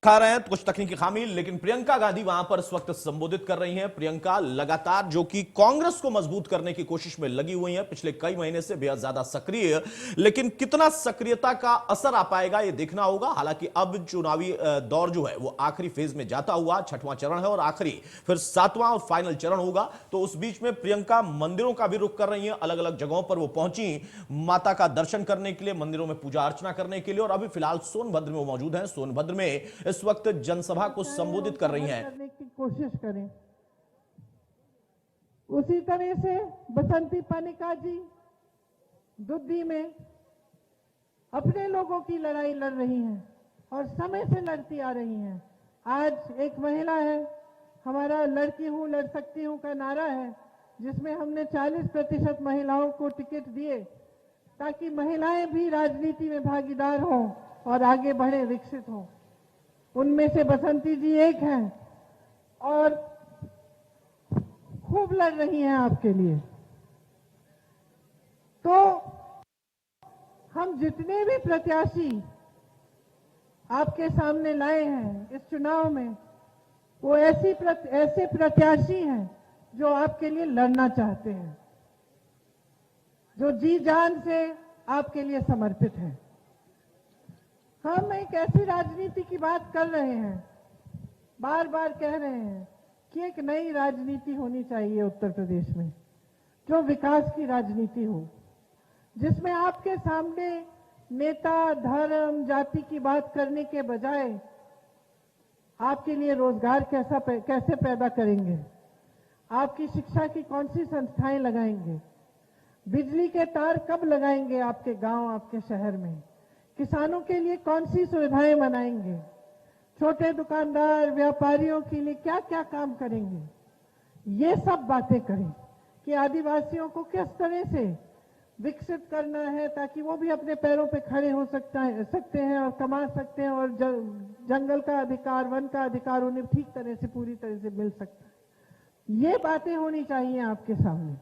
दिखा रहे हैं, कुछ तकनीकी खामी, लेकिन प्रियंका गांधी वहां पर इस वक्त संबोधित कर रही हैं। प्रियंका लगातार जो कि कांग्रेस को मजबूत करने की कोशिश में लगी हुई हैं, पिछले कई महीने से बेहद ज्यादा सक्रिय, लेकिन कितना सक्रियता का असर आ पाएगा यह देखना होगा। हालांकि अब चुनावी दौर जो है वो आखिरी फेज में जाता हुआ, छठवां चरण है और आखिरी फिर सातवां और फाइनल चरण होगा। तो उस बीच में प्रियंका मंदिरों का भी रुख कर रही है, अलग अलग जगहों पर वो पहुंची माता का दर्शन करने के लिए, मंदिरों में पूजा अर्चना करने के लिए, और अभी फिलहाल सोनभद्र में वो मौजूद हैं। सोनभद्र में इस वक्त जनसभा को संबोधित कर रही हैं। करने की कोशिश करें। उसी तरह से बसंती पानिका जी दुद्दी में अपने लोगों की लड़ाई लड़ रही हैं और समय से लड़ती आ रही हैं। आज एक महिला है, हमारा लड़की हूं लड़ सकती हूं का नारा है, जिसमें हमने 40% महिलाओं को टिकट दिए ताकि महिलाएं भी राजनीति में भागीदार हों और आगे बढ़े, विकसित हों। उनमें से बसंती जी एक हैं और खूब लड़ रही हैं आपके लिए। तो हम जितने भी प्रत्याशी आपके सामने लाए हैं इस चुनाव में, वो ऐसे प्रत्याशी हैं जो आपके लिए लड़ना चाहते हैं, जो जी जान से आपके लिए समर्पित हैं। हम एक ऐसी राजनीति की बात कर रहे हैं, बार बार कह रहे हैं कि एक नई राजनीति होनी चाहिए उत्तर प्रदेश में, जो विकास की राजनीति हो, जिसमें आपके सामने नेता धर्म जाति की बात करने के बजाय आपके लिए रोजगार कैसे पैदा करेंगे, आपकी शिक्षा की कौन सी संस्थाएं लगाएंगे, बिजली के तार कब लगाएंगे आपके गांव आपके शहर में, किसानों के लिए कौन सी सुविधाएं बनाएंगे, छोटे दुकानदार व्यापारियों के लिए क्या क्या काम करेंगे। ये सब बातें करें कि आदिवासियों को किस तरह से विकसित करना है ताकि वो भी अपने पैरों पे खड़े हो सकते हैं और कमा सकते हैं, और जंगल का अधिकार वन का अधिकार उन्हें ठीक तरह से पूरी तरह से मिल सकता है। ये बातें होनी चाहिए आपके सामने,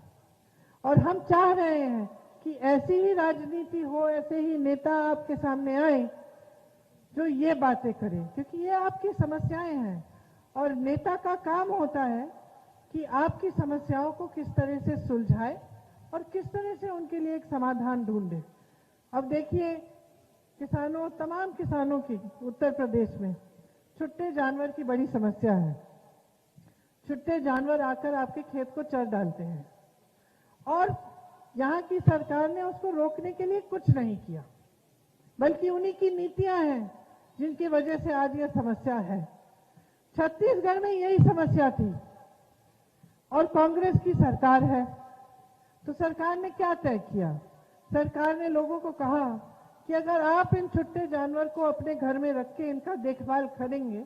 और हम चाह रहे हैं कि ऐसी ही राजनीति हो, ऐसे ही नेता आपके सामने आए जो ये बातें करें, क्योंकि ये आपकी समस्याएं हैं और नेता का काम होता है कि आपकी समस्याओं को किस तरह से सुलझाए और किस तरह से उनके लिए एक समाधान ढूंढे। अब देखिए, किसानों, तमाम किसानों की उत्तर प्रदेश में छुट्टे जानवर की बड़ी समस्या है। छुट्टे जानवर आकर आपके खेत को चर डालते हैं और यहाँ की सरकार ने उसको रोकने के लिए कुछ नहीं किया, बल्कि उन्हीं की नीतियां हैं जिनकी वजह से आज ये समस्या है। छत्तीसगढ़ में यही समस्या थी और कांग्रेस की सरकार है, तो सरकार ने क्या तय किया? सरकार ने लोगों को कहा कि अगर आप इन छुट्टे जानवर को अपने घर में रख के इनका देखभाल करेंगे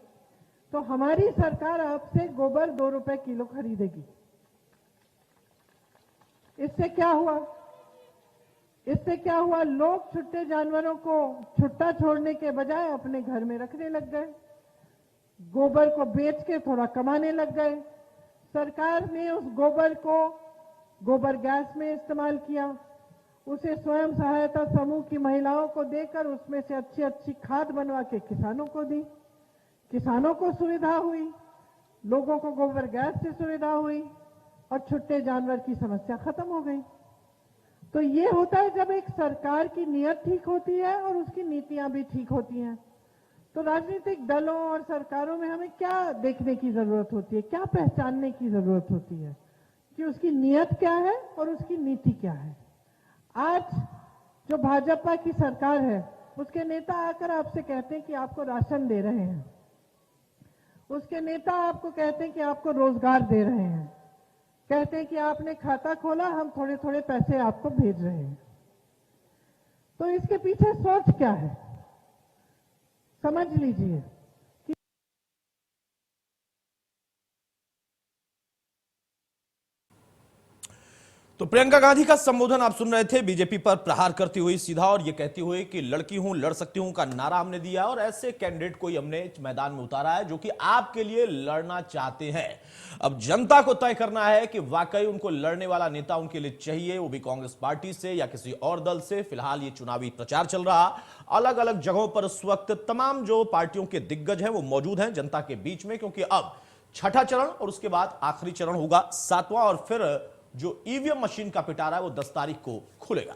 तो हमारी सरकार आपसे गोबर 2 रुपए किलो खरीदेगी। इससे क्या हुआ? लोग छुट्टे जानवरों को छुट्टा छोड़ने के बजाय अपने घर में रखने लग गए, गोबर को बेच के थोड़ा कमाने लग गए। सरकार ने उस गोबर को गोबर गैस में इस्तेमाल किया, उसे स्वयं सहायता समूह की महिलाओं को देकर उसमें से अच्छी अच्छी खाद बनवा के किसानों को दी। किसानों को सुविधा हुई, लोगों को गोबर गैस से सुविधा हुई और छुट्टे जानवर की समस्या खत्म हो गई। तो ये होता है जब एक सरकार की नीयत ठीक होती है और उसकी नीतियां भी ठीक होती हैं। तो राजनीतिक दलों और सरकारों में हमें क्या देखने की जरूरत होती है, क्या पहचानने की जरूरत होती है कि उसकी नीयत क्या है और उसकी नीति क्या है। आज जो भाजपा की सरकार है, उसके नेता आकर आपसे कहते हैं कि आपको राशन दे रहे हैं, उसके नेता आपको कहते हैं कि आपको रोजगार दे रहे हैं, कहते हैं कि आपने खाता खोला, हम थोड़े थोड़े पैसे आपको भेज रहे हैं। तो इसके पीछे सोच क्या है, समझ लीजिए। तो प्रियंका गांधी का संबोधन आप सुन रहे थे। बीजेपी पर प्रहार करती हुई सीधा और ये कहती हुई कि लड़की हूं, लड़ सकती हूं का नारा हमने दिया और ऐसे कैंडिडेट को ही हमने मैदान में उतारा है जो कि आपके लिए लड़ना चाहते हैं। अब जनता को तय करना है कि वाकई उनको लड़ने वाला नेता उनके लिए चाहिए, वो भी कांग्रेस पार्टी से या किसी और दल से। फिलहाल ये चुनावी प्रचार चल रहा, अलग अलग जगहों पर इस वक्त तमाम जो पार्टियों के दिग्गज हैं वो मौजूद हैं जनता के बीच में, क्योंकि अब छठा चरण और उसके बाद आखिरी चरण होगा 7वां, और फिर जो ईवीएम मशीन का पिटारा है वो 10 तारीख को खुलेगा।